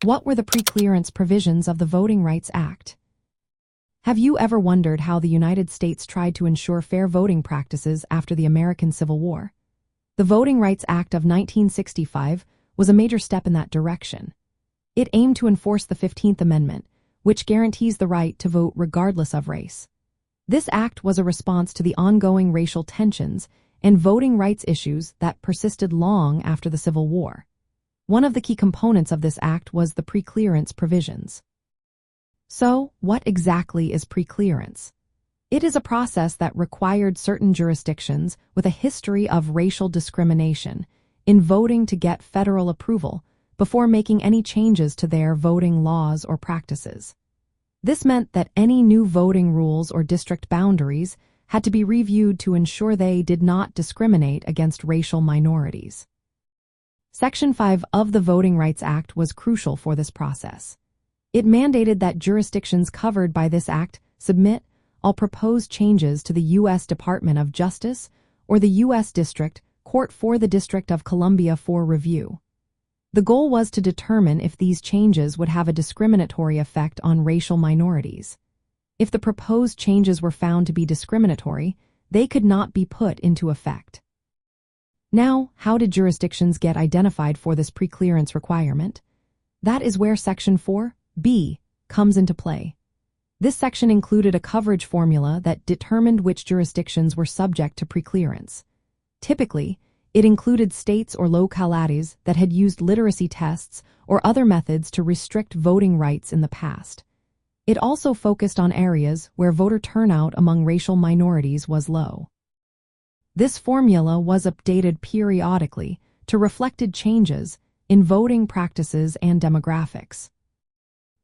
What were the preclearance provisions of the Voting Rights Act? Have you ever wondered how the United States tried to ensure fair voting practices after the American Civil War? The Voting Rights Act of 1965 was a major step in that direction. It aimed to enforce the 15th Amendment, which guarantees the right to vote regardless of race. This act was a response to the ongoing racial tensions and voting rights issues that persisted long after the Civil War. One of the key components of this act was the preclearance provisions. So, what exactly is preclearance? It is a process that required certain jurisdictions with a history of racial discrimination in voting to get federal approval before making any changes to their voting laws or practices. This meant that any new voting rules or district boundaries had to be reviewed to ensure they did not discriminate against racial minorities. Section 5 of the Voting Rights Act was crucial for this process. It mandated that jurisdictions covered by this act submit all proposed changes to the U.S. Department of Justice or the U.S. District Court for the District of Columbia for review. The goal was to determine if these changes would have a discriminatory effect on racial minorities. If the proposed changes were found to be discriminatory, they could not be put into effect. Now, how did jurisdictions get identified for this preclearance requirement? That is where Section 4(b) comes into play. This section included a coverage formula that determined which jurisdictions were subject to preclearance. Typically, it included states or localities that had used literacy tests or other methods to restrict voting rights in the past. It also focused on areas where voter turnout among racial minorities was low. This formula was updated periodically to reflect changes in voting practices and demographics.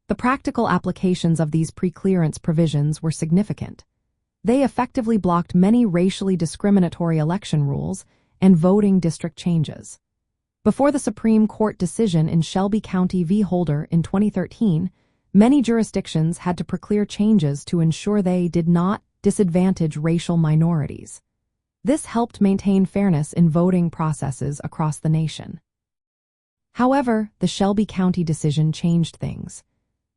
The practical applications of these preclearance provisions were significant. They effectively blocked many racially discriminatory election rules and voting district changes. Before the Supreme Court decision in Shelby County v. Holder in 2013, many jurisdictions had to preclear changes to ensure they did not disadvantage racial minorities. This helped maintain fairness in voting processes across the nation. However, the Shelby County decision changed things.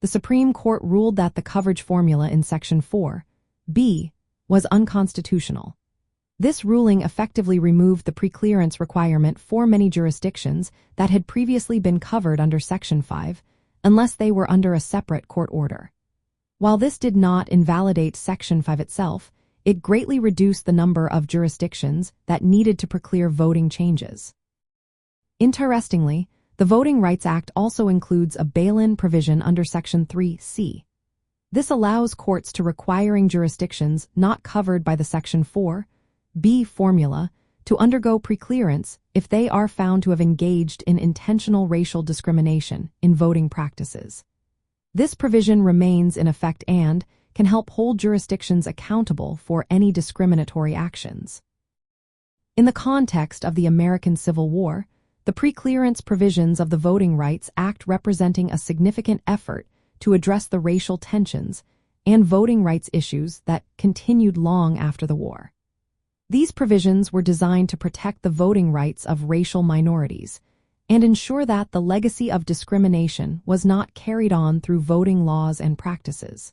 The Supreme Court ruled that the coverage formula in Section 4(b) was unconstitutional. This ruling effectively removed the preclearance requirement for many jurisdictions that had previously been covered under Section 5, unless they were under a separate court order. While this did not invalidate Section 5 itself, it greatly reduced the number of jurisdictions that needed to preclear voting changes. Interestingly, the Voting Rights Act also includes a bail-in provision under Section 3(c). This allows courts to requiring jurisdictions not covered by the Section 4(b) formula to undergo preclearance if they are found to have engaged in intentional racial discrimination in voting practices. This provision remains in effect and can help hold jurisdictions accountable for any discriminatory actions. In the context of the American Civil War, the preclearance provisions of the Voting Rights Act representing a significant effort to address the racial tensions and voting rights issues that continued long after the war. These provisions were designed to protect the voting rights of racial minorities and ensure that the legacy of discrimination was not carried on through voting laws and practices.